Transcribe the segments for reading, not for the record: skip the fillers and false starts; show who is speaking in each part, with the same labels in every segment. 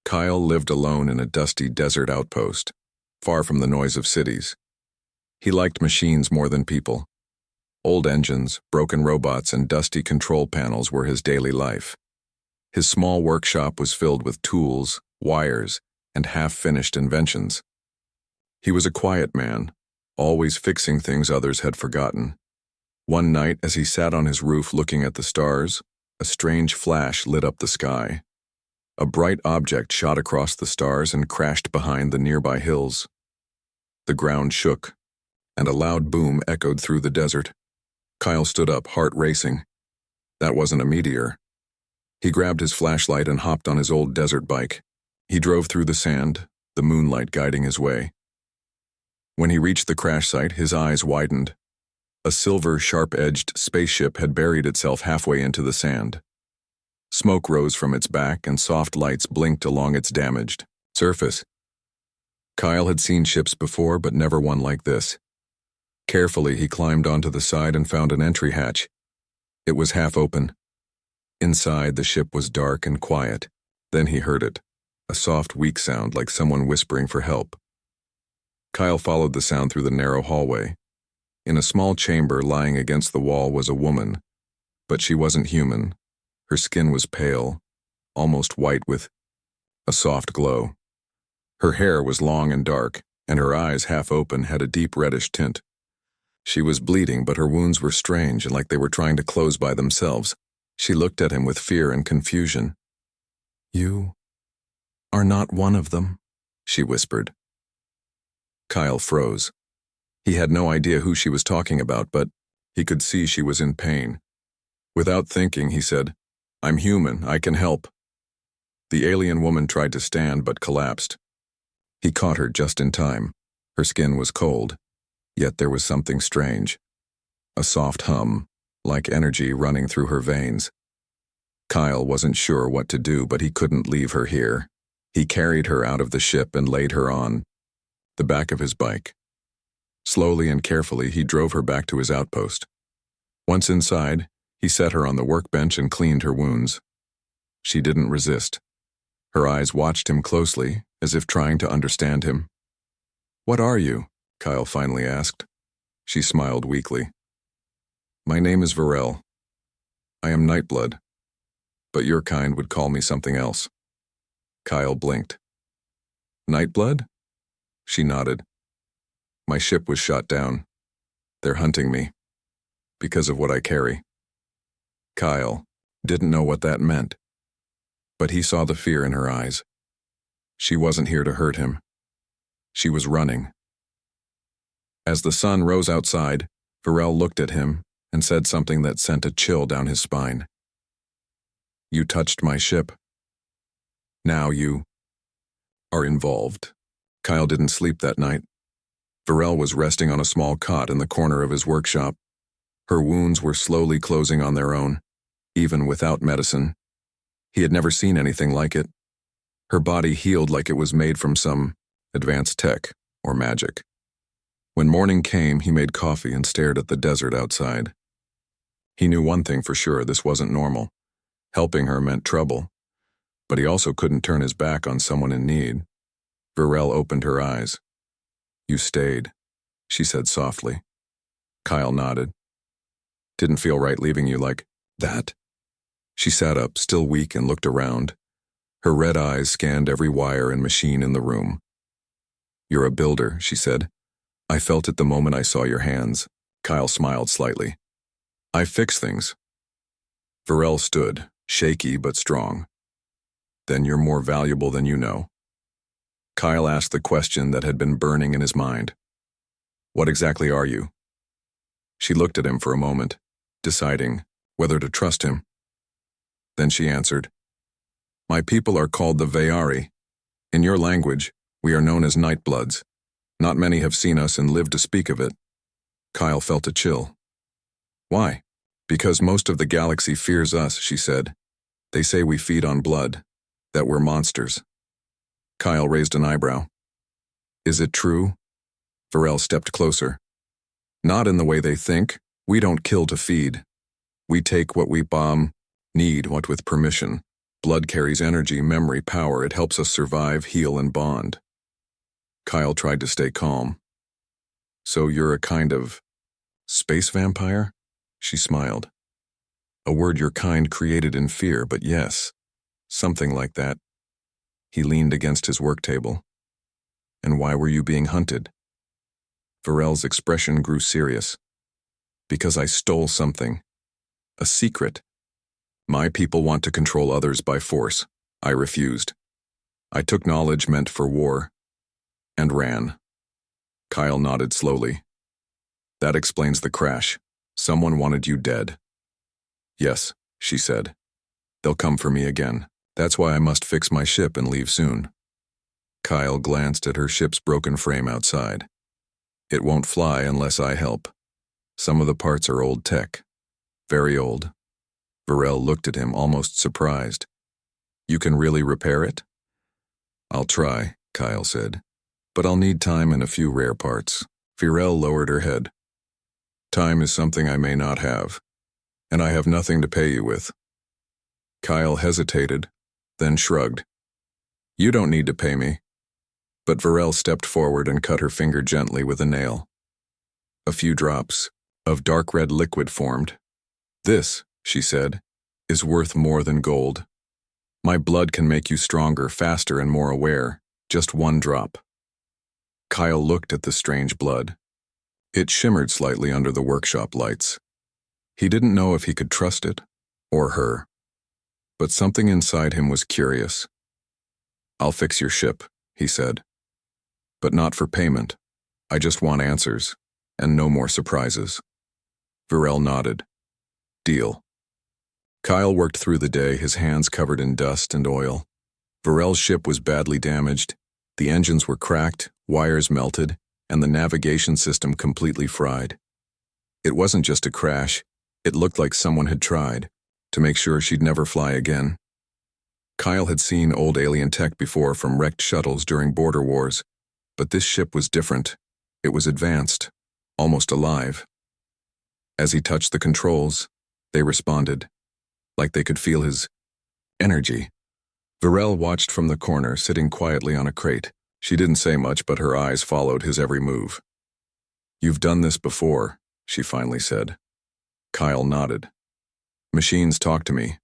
Speaker 1: Kyle lived alone in a dusty desert outpost, far from the noise of cities. He liked machines more than people. Old engines, broken robots, and dusty control panels were his daily life. His small workshop was filled with tools, wires, and half-finished inventions. He was a quiet man, always fixing things others had forgotten. One night, as he sat on his roof looking at the stars, a strange flash lit up the sky. A bright object shot across the stars and crashed behind the nearby hills. The ground shook, and a loud boom echoed through the desert. Kyle stood up, heart racing. That wasn't a meteor. He grabbed his flashlight and hopped on his old desert bike. He drove through the sand, the moonlight guiding his way. When he reached the crash site, his eyes widened. A silver, sharp-edged spaceship had buried itself halfway into the sand. Smoke rose from its back and soft lights blinked along its damaged surface. Kyle had seen ships before, but never one like this. Carefully, he climbed onto the side and found an entry hatch. It was half open. Inside, the ship was dark and quiet. Then he heard it, a soft, weak sound like someone whispering for help. Kyle followed the sound through the narrow hallway. In a small chamber lying against the wall was a woman, but she wasn't human. Her skin was pale, almost white with a soft glow. Her hair was long and dark, and her eyes, half open, had a deep reddish tint. She was bleeding, but her wounds were strange and like they were trying to close by themselves. She looked at him with fear and confusion. "You are not one of them," she whispered. Kyle froze. He had no idea who she was talking about, but he could see she was in pain. Without thinking, he said, "I'm human, I can help." The alien woman tried to stand but collapsed. He caught her just in time. Her skin was cold, yet there was something strange. A soft hum, like energy running through her veins. Kyle wasn't sure what to do, but he couldn't leave her here. He carried her out of the ship and laid her on the back of his bike. Slowly and carefully, he drove her back to his outpost. Once inside, he set her on the workbench and cleaned her wounds. She didn't resist. Her eyes watched him closely, as if trying to understand him. "What are you?" Kyle finally asked. She smiled weakly. "My name is Varel. I am Nightblood, but your kind would call me something else." Kyle blinked. "Nightblood?" She nodded. "My ship was shot down. They're hunting me, because of what I carry." Kyle didn't know what that meant, but he saw the fear in her eyes. She wasn't here to hurt him. She was running. As the sun rose outside, Varel looked at him and said something that sent a chill down his spine. "You touched my ship. Now you are involved." Kyle didn't sleep that night. Varel was resting on a small cot in the corner of his workshop. Her wounds were slowly closing on their own, even without medicine. He had never seen anything like it. Her body healed like it was made from some advanced tech or magic. When morning came, he made coffee and stared at the desert outside. He knew one thing for sure: this wasn't normal. Helping her meant trouble, but he also couldn't turn his back on someone in need. Varel opened her eyes. "You stayed," she said softly. Kyle nodded. "Didn't feel right leaving you like that." She sat up, still weak, and looked around. Her red eyes scanned every wire and machine in the room. "You're a builder," she said. "I felt it the moment I saw your hands." Kyle smiled slightly. "I fix things." Varel stood, shaky but strong. "Then you're more valuable than you know." Kyle asked the question that had been burning in his mind. "What exactly are you?" She looked at him for a moment, deciding whether to trust him. Then she answered, "My people are called the Vayari. In your language, we are known as Nightbloods. Not many have seen us and lived to speak of it." Kyle felt a chill. "Why?" "Because most of the galaxy fears us," she said. "They say we feed on blood, that we're monsters." Kyle raised an eyebrow. "Is it true?" Varel stepped closer. "Not in the way they think. We don't kill to feed. We take what we need what with permission. Blood carries energy, memory, power. It helps us survive, heal, and bond. Kyle tried to stay calm. So you're a kind of space vampire? She smiled. A word your kind created in fear, but yes, something like that. He leaned against his work table. And why were you being hunted? Varel's expression grew serious. Because I stole something. A secret. My people want to control others by force. I refused. I took knowledge meant for war. And ran. Kyle nodded slowly. That explains the crash. Someone wanted you dead. Yes, she said. They'll come for me again. That's why I must fix my ship and leave soon. Kyle glanced at her ship's broken frame outside. It won't fly unless I help. Some of the parts are old tech. Very old. Varel looked at him, almost surprised. You can really repair it? I'll try, Kyle said. But I'll need time and a few rare parts. Varel lowered her head. Time is something I may not have. And I have nothing to pay you with. Kyle hesitated, then shrugged. You don't need to pay me. But Varel stepped forward and cut her finger gently with a nail. A few drops of dark red liquid formed. This, she said, is worth more than gold. My blood can make you stronger, faster, and more aware. Just one drop. Kyle looked at the strange blood. It shimmered slightly under the workshop lights. He didn't know if he could trust it, or her. But something inside him was curious. I'll fix your ship, he said. But not for payment. I just want answers, and no more surprises. Varel nodded. Deal. Kyle worked through the day, his hands covered in dust and oil. Varel's ship was badly damaged. The engines were cracked, wires melted, and the navigation system completely fried. It wasn't just a crash. It looked like someone had tried to make sure she'd never fly again. Kyle had seen old alien tech before from wrecked shuttles during border wars, but this ship was different. It was advanced, almost alive. As he touched the controls, they responded, like they could feel his energy. Varel watched from the corner, sitting quietly on a crate. She didn't say much, but her eyes followed his every move. You've done this before, she finally said. Kyle nodded. Machines talk to me,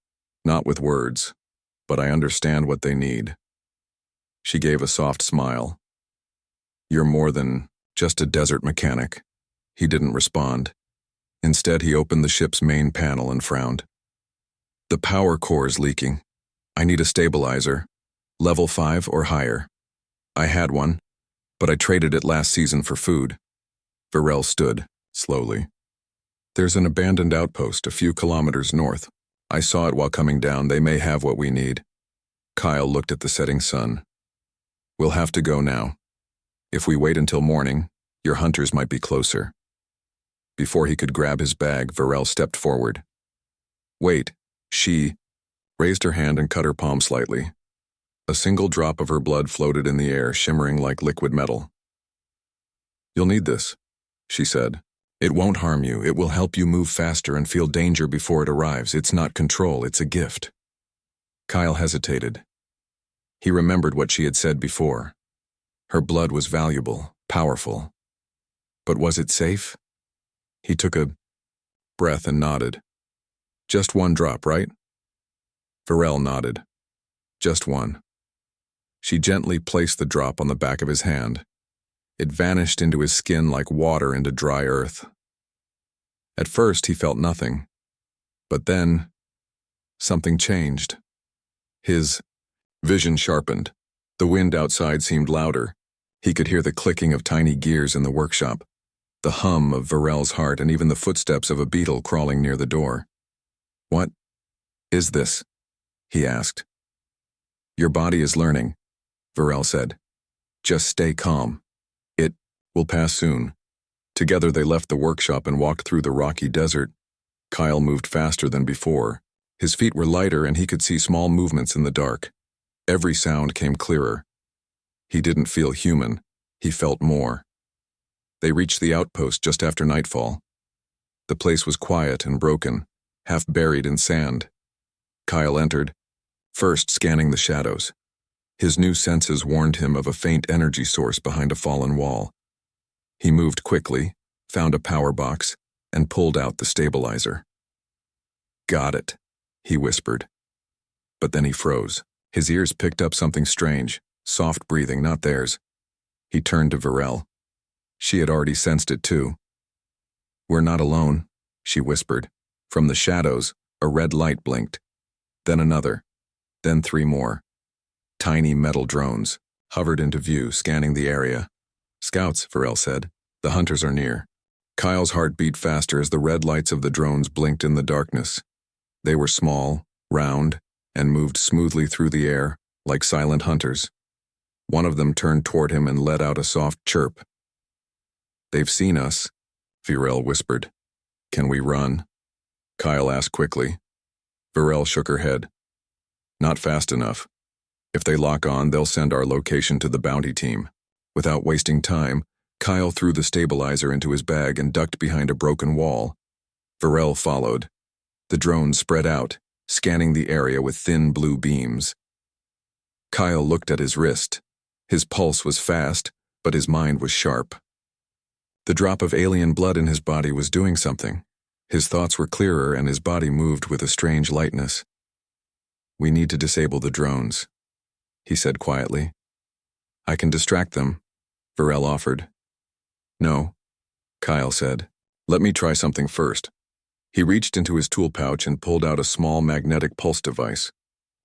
Speaker 1: not with words, but I understand what they need. She gave a soft smile. You're more than just a desert mechanic. He didn't respond. Instead, he opened the ship's main panel and frowned. The power core's leaking. I need a stabilizer, level 5 or higher. I had one, but I traded it last season for food. Varel stood, slowly. There's an abandoned outpost a few kilometers north. I saw it while coming down. They may have what we need. Kyle looked at the setting sun. We'll have to go now. If we wait until morning, your hunters might be closer. Before he could grab his bag, Varel stepped forward. Wait, she raised her hand and cut her palm slightly. A single drop of her blood floated in the air, shimmering like liquid metal. You'll need this, she said. It won't harm you. It will help you move faster and feel danger before it arrives. It's not control, it's a gift. Kyle hesitated. He remembered what she had said before. Her blood was valuable, powerful. But was it safe? He took a breath and nodded. Just one drop, right? Varel nodded. Just one. She gently placed the drop on the back of his hand. It vanished into his skin like water into dry earth. At first, he felt nothing. But then, something changed. His vision sharpened. The wind outside seemed louder. He could hear the clicking of tiny gears in the workshop, the hum of Varel's heart, and even the footsteps of a beetle crawling near the door. What is this? He asked. Your body is learning, Varel said. Just stay calm. It will pass soon. Together they left the workshop and walked through the rocky desert. Kyle moved faster than before. His feet were lighter and he could see small movements in the dark. Every sound came clearer. He didn't feel human. He felt more. They reached the outpost just after nightfall. The place was quiet and broken, half buried in sand. Kyle entered. first scanning the shadows. His new senses warned him of a faint energy source behind a fallen wall. He moved quickly, found a power box, and pulled out the stabilizer. "Got it," he whispered. But then he froze. His ears picked up something strange, soft breathing, not theirs. He turned to Varel. She had already sensed it too. "We're not alone," she whispered. From the shadows, a red light blinked. Then another. Then 3 more. Tiny metal drones hovered into view, scanning the area. "Scouts," Varel said. "The hunters are near." Kyle's heart beat faster as the red lights of the drones blinked in the darkness. They were small, round, and moved smoothly through the air, like silent hunters. One of them turned toward him and let out a soft chirp. "They've seen us," Varel whispered. "Can we run?" Kyle asked quickly. Varel shook her head. "Not fast enough. If they lock on, they'll send our location to the bounty team." Without wasting time, Kyle threw the stabilizer into his bag and ducked behind a broken wall. Varel followed. The drones spread out, scanning the area with thin blue beams. Kyle looked at his wrist. His pulse was fast, but his mind was sharp. The drop of alien blood in his body was doing something. His thoughts were clearer and his body moved with a strange lightness. "We need to disable the drones," he said quietly. "I can distract them," Varel offered. "No," Kyle said. "Let me try something first." He reached into his tool pouch and pulled out a small magnetic pulse device.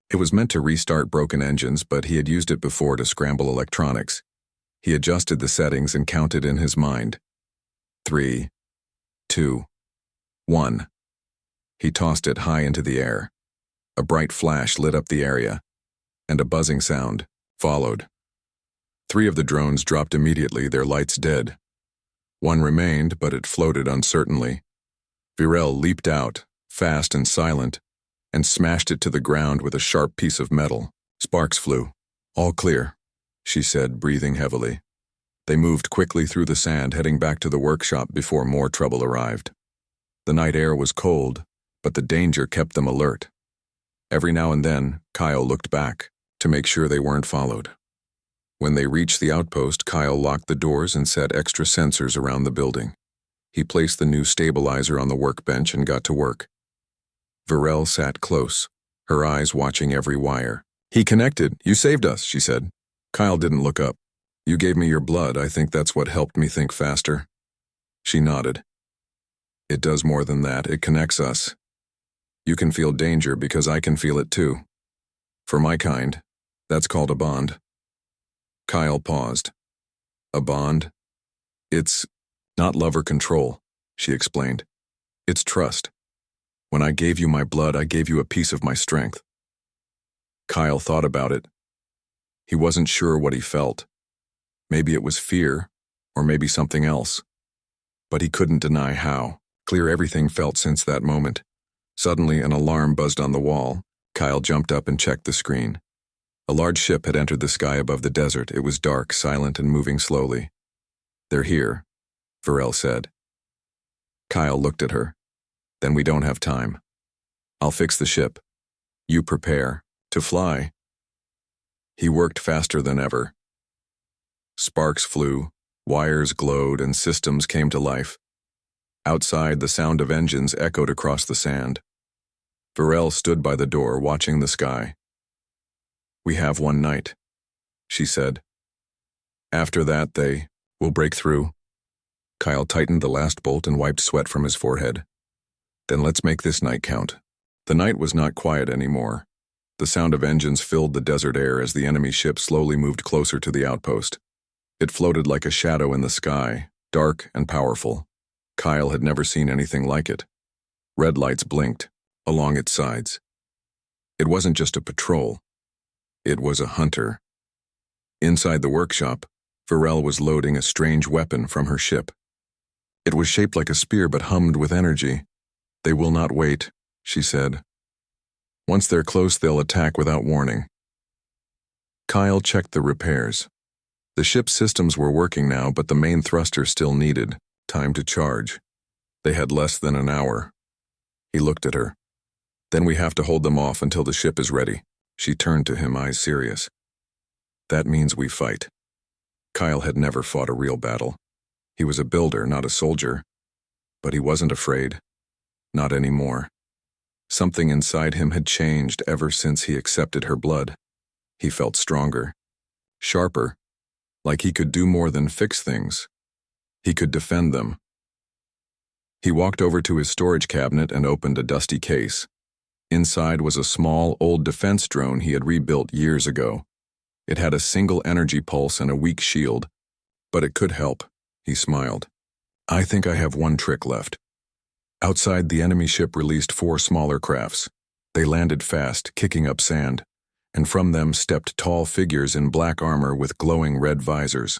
Speaker 1: It was meant to restart broken engines, but he had used it before to scramble electronics. He adjusted the settings and counted in his mind. 3, 2, 1. He tossed it high into the air. A bright flash lit up the area, and a buzzing sound followed. 3 of the drones dropped immediately, their lights dead. One remained, but it floated uncertainly. Varel leaped out, fast and silent, and smashed it to the ground with a sharp piece of metal. Sparks flew. "All clear," she said, breathing heavily. They moved quickly through the sand, heading back to the workshop before more trouble arrived. The night air was cold, but the danger kept them alert. Every now and then, Kyle looked back to make sure they weren't followed. When they reached the outpost, Kyle locked the doors and set extra sensors around the building. He placed the new stabilizer on the workbench and got to work. Varel sat close, her eyes watching every wire. "He connected. You saved us," she said. Kyle didn't look up. "You gave me your blood. I think that's what helped me think faster." She nodded. "It does more than that. It connects us. You can feel danger because I can feel it too. For my kind, that's called a bond." Kyle paused. "A bond? It's not love or control," she explained. "It's trust. When I gave you my blood, I gave you a piece of my strength." Kyle thought about it. He wasn't sure what he felt. Maybe it was fear, or maybe something else. But he couldn't deny how clear everything felt since that moment. Suddenly, an alarm buzzed on the wall. Kyle jumped up and checked the screen. A large ship had entered the sky above the desert. It was dark, silent, and moving slowly. "They're here," Varel said. Kyle looked at her. "Then we don't have time. I'll fix the ship. You prepare to fly." He worked faster than ever. Sparks flew, wires glowed, and systems came to life. Outside, the sound of engines echoed across the sand. Varel stood by the door, watching the sky. "We have one night," she said. "After that, they will break through." Kyle tightened the last bolt and wiped sweat from his forehead. "Then let's make this night count." The night was not quiet anymore. The sound of engines filled the desert air as the enemy ship slowly moved closer to the outpost. It floated like a shadow in the sky, dark and powerful. Kyle had never seen anything like it. Red lights blinked along its sides. It wasn't just a patrol. It was a hunter. Inside the workshop, Varel was loading a strange weapon from her ship. It was shaped like a spear but hummed with energy. "They will not wait," she said. "Once they're close, they'll attack without warning." Kyle checked the repairs. The ship's systems were working now, but the main thruster still needed time to charge. They had less than an hour. He looked at her. "Then we have to hold them off until the ship is ready." She turned to him, eyes serious. That means we fight. Kyle had never fought a real battle. He was a builder, not a soldier. But he wasn't afraid. Not anymore. Something inside him had changed ever since he accepted her blood. He felt stronger. Sharper. Like he could do more than fix things. He could defend them. He walked over to his storage cabinet and opened a dusty case. Inside was a small, old defense drone he had rebuilt years ago. It had a single energy pulse and a weak shield. But it could help, he smiled. I think I have one trick left. Outside, the enemy ship released 4 smaller crafts. They landed fast, kicking up sand, and from them stepped tall figures in black armor with glowing red visors.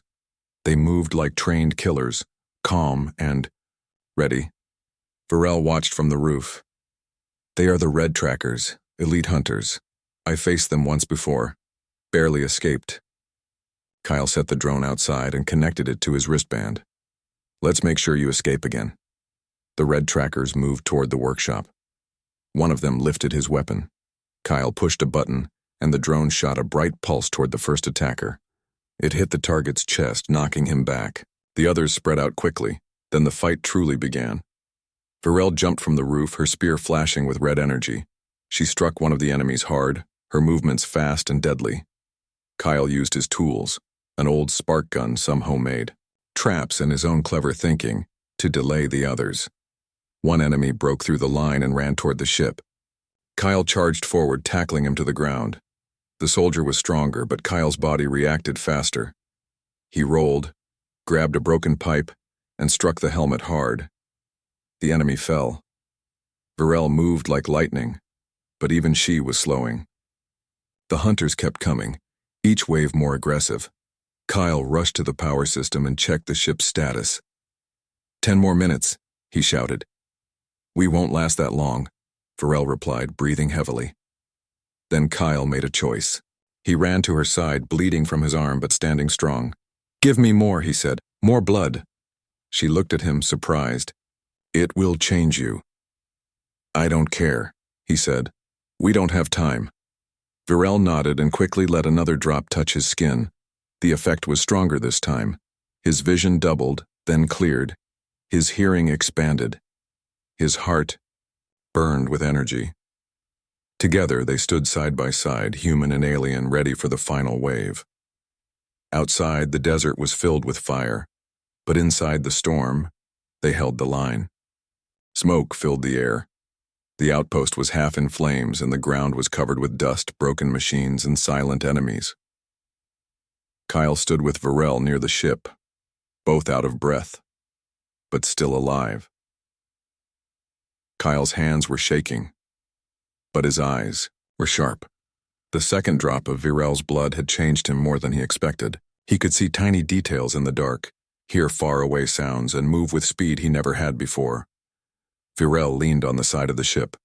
Speaker 1: They moved like trained killers, calm and ready. Varel watched from the roof. They are the Red Trackers, elite hunters. I faced them once before. Barely escaped. Kyle set the drone outside and connected it to his wristband. Let's make sure you escape again. The Red Trackers moved toward the workshop. One of them lifted his weapon. Kyle pushed a button, and the drone shot a bright pulse toward the first attacker. It hit the target's chest, knocking him back. The others spread out quickly. Then the fight truly began. Varel jumped from the roof, her spear flashing with red energy. She struck one of the enemies hard, her movements fast and deadly. Kyle used his tools, an old spark gun, some homemade, traps and his own clever thinking, to delay the others. One enemy broke through the line and ran toward the ship. Kyle charged forward, tackling him to the ground. The soldier was stronger, but Kyle's body reacted faster. He rolled, grabbed a broken pipe, and struck the helmet hard. The enemy fell. Varel moved like lightning, but even she was slowing. The hunters kept coming, each wave more aggressive. Kyle rushed to the power system and checked the ship's status. 10 more minutes, he shouted. We won't last that long, Varel replied, breathing heavily. Then Kyle made a choice. He ran to her side, bleeding from his arm but standing strong. Give me more, he said. More blood. She looked at him, surprised. It will change you. I don't care, he said. We don't have time. Varel nodded and quickly let another drop touch his skin. The effect was stronger this time. His vision doubled, then cleared. His hearing expanded. His heart burned with energy. Together they stood side by side, human and alien, ready for the final wave. Outside, the desert was filled with fire, but inside the storm, they held the line. Smoke filled the air. The outpost was half in flames and the ground was covered with dust, broken machines, and silent enemies. Kyle stood with Varel near the ship, both out of breath, but still alive. Kyle's hands were shaking, but his eyes were sharp. The second drop of Varel's blood had changed him more than he expected. He could see tiny details in the dark, hear faraway sounds, and move with speed he never had before. Varel leaned on the side of the ship.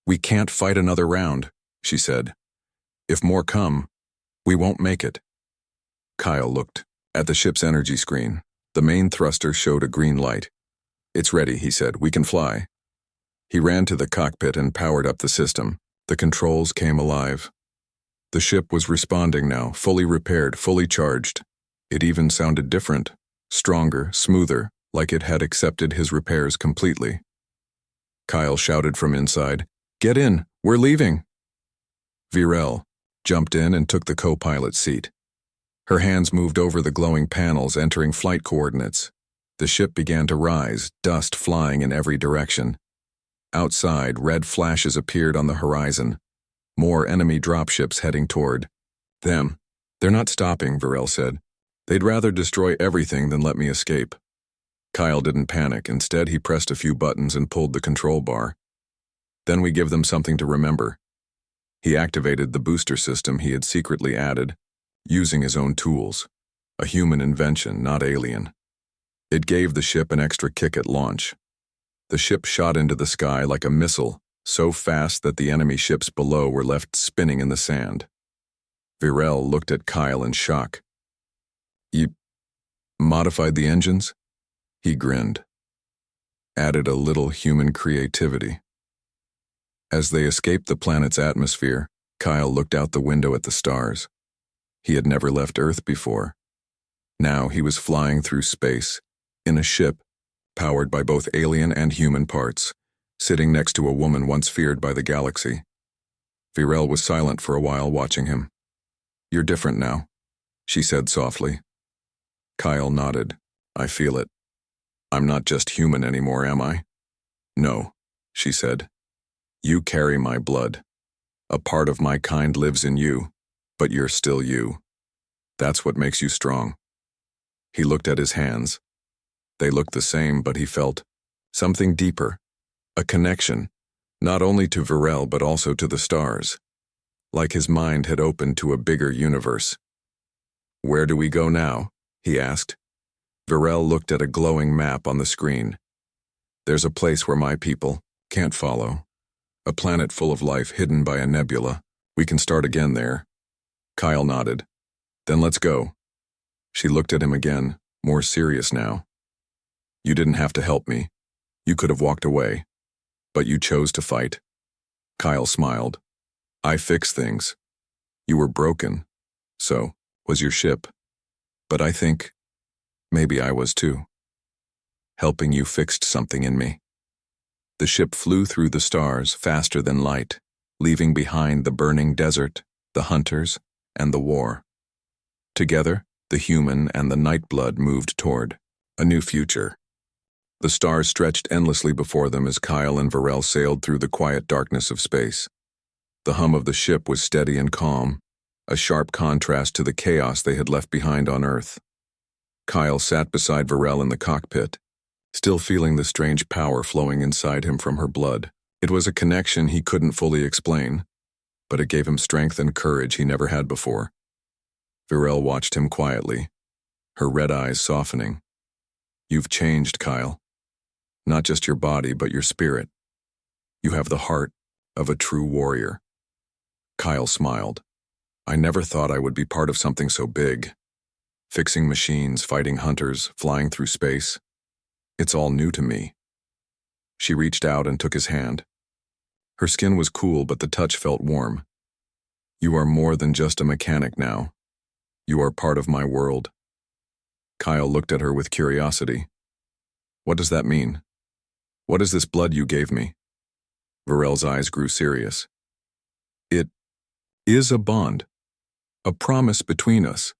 Speaker 1: We can't fight another round, she said. If more come, we won't make it. Kyle looked at the ship's energy screen. The main thruster showed a green light. It's ready, he said. We can fly. He ran to the cockpit and powered up the system. The controls came alive. The ship was responding now, fully repaired, fully charged. It even sounded different, stronger, smoother, like it had accepted his repairs completely. Kyle shouted from inside, Get in, we're leaving. Varel jumped in and took the co-pilot seat. Her hands moved over the glowing panels, entering flight coordinates. The ship began to rise, dust flying in every direction. Outside, red flashes appeared on the horizon. More enemy dropships heading toward them. They're not stopping, Varel said. They'd rather destroy everything than let me escape. Kyle didn't panic. Instead, he pressed a few buttons and pulled the control bar. Then we give them something to remember. He activated the booster system he had secretly added, using his own tools. A human invention, not alien. It gave the ship an extra kick at launch. The ship shot into the sky like a missile, so fast that the enemy ships below were left spinning in the sand. Varel looked at Kyle in shock. You modified the engines? He grinned. Added a little human creativity. As they escaped the planet's atmosphere, Kyle looked out the window at the stars. He had never left Earth before. Now he was flying through space, in a ship, powered by both alien and human parts, sitting next to a woman once feared by the galaxy. Virel was silent for a while, watching him. "You're different now," she said softly. Kyle nodded. "I feel it. I'm not just human anymore, am I?" "No," she said. "You carry my blood. A part of my kind lives in you, but you're still you. That's what makes you strong." He looked at his hands. They looked the same, but he felt something deeper, a connection, not only to Virel but also to the stars, like his mind had opened to a bigger universe. "Where do we go now?" he asked. Virel looked at a glowing map on the screen. "There's a place where my people can't follow. A planet full of life hidden by a nebula. We can start again there." Kyle nodded. "Then let's go." She looked at him again, more serious now. "You didn't have to help me. You could have walked away. But you chose to fight." Kyle smiled. "I fix things. You were broken. So was your ship. But I think maybe I was too. Helping you fixed something in me." The ship flew through the stars faster than light, leaving behind the burning desert, the hunters, and the war. Together, the human and the nightblood moved toward a new future. The stars stretched endlessly before them as Kyle and Virel sailed through the quiet darkness of space. The hum of the ship was steady and calm, a sharp contrast to the chaos they had left behind on Earth. Kyle sat beside Virel in the cockpit, still feeling the strange power flowing inside him from her blood. It was a connection he couldn't fully explain, but it gave him strength and courage he never had before. Virel watched him quietly, her red eyes softening. "You've changed, Kyle. Not just your body, but your spirit. You have the heart of a true warrior." Kyle smiled. "I never thought I would be part of something so big. Fixing machines, fighting hunters, flying through space. It's all new to me." She reached out and took his hand. Her skin was cool, but the touch felt warm. "You are more than just a mechanic now. You are part of my world." Kyle looked at her with curiosity. "What does that mean? What is this blood you gave me?" Virel's eyes grew serious. "It is a bond, a promise between us.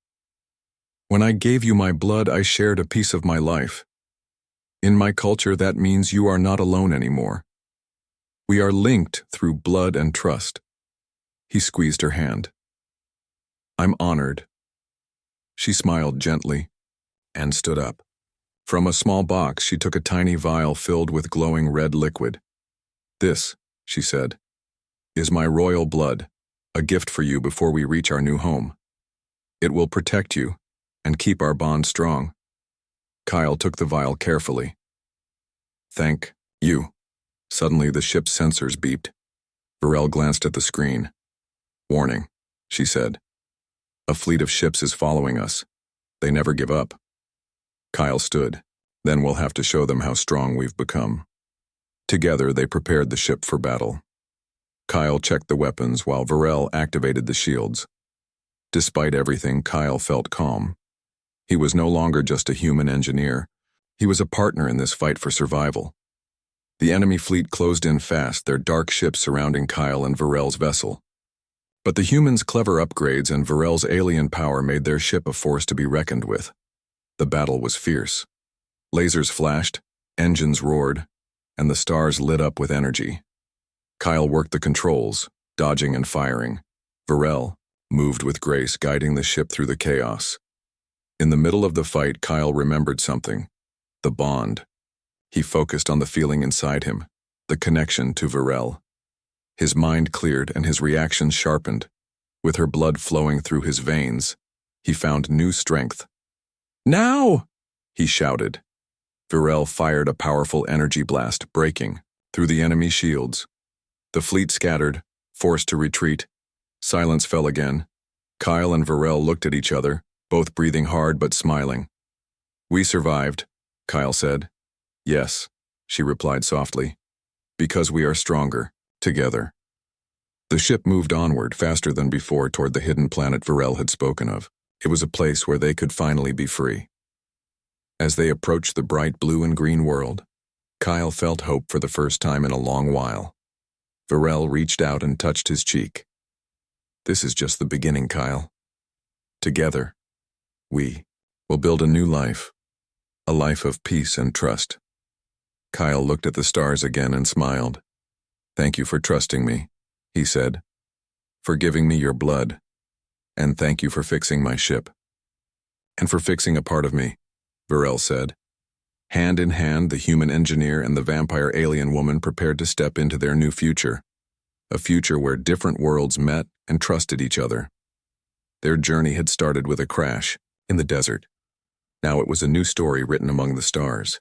Speaker 1: When I gave you my blood, I shared a piece of my life. In my culture, that means you are not alone anymore. We are linked through blood and trust." He squeezed her hand. "I'm honored." She smiled gently and stood up. From a small box, she took a tiny vial filled with glowing red liquid. "This," she said, "is my royal blood, a gift for you before we reach our new home. It will protect you and keep our bond strong." Kyle took the vial carefully. "Thank you." Suddenly, the ship's sensors beeped. Virel glanced at the screen. "Warning," she said. "A fleet of ships is following us. They never give up." Kyle stood. "Then we'll have to show them how strong we've become." Together, they prepared the ship for battle. Kyle checked the weapons while Virel activated the shields. Despite everything, Kyle felt calm. He was no longer just a human engineer. He was a partner in this fight for survival. The enemy fleet closed in fast, their dark ships surrounding Kyle and Virel's vessel. But the humans' clever upgrades and Virel's alien power made their ship a force to be reckoned with. The battle was fierce. Lasers flashed, engines roared, and the stars lit up with energy. Kyle worked the controls, dodging and firing. Virel moved with grace, guiding the ship through the chaos. In the middle of the fight, Kyle remembered something: the bond. He focused on the feeling inside him, the connection to Virel. His mind cleared and his reactions sharpened. With her blood flowing through his veins, he found new strength. "Now!" he shouted. Virel fired a powerful energy blast, breaking through the enemy shields. The fleet scattered, forced to retreat. Silence fell again. Kyle and Virel looked at each other, both breathing hard but smiling. "We survived," Kyle said. "Yes," she replied softly, "because we are stronger, together." The ship moved onward faster than before toward the hidden planet Varel had spoken of. It was a place where they could finally be free. As they approached the bright blue and green world, Kyle felt hope for the first time in a long while. Varel reached out and touched his cheek. "This is just the beginning, Kyle. Together, we will build a new life, a life of peace and trust." Kyle looked at the stars again and smiled. "Thank you for trusting me," he said, "for giving me your blood, and thank you for fixing my ship." "And for fixing a part of me," Varel said. Hand in hand, the human engineer and the vampire alien woman prepared to step into their new future, a future where different worlds met and trusted each other. Their journey had started with a crash in the desert. Now it was a new story written among the stars.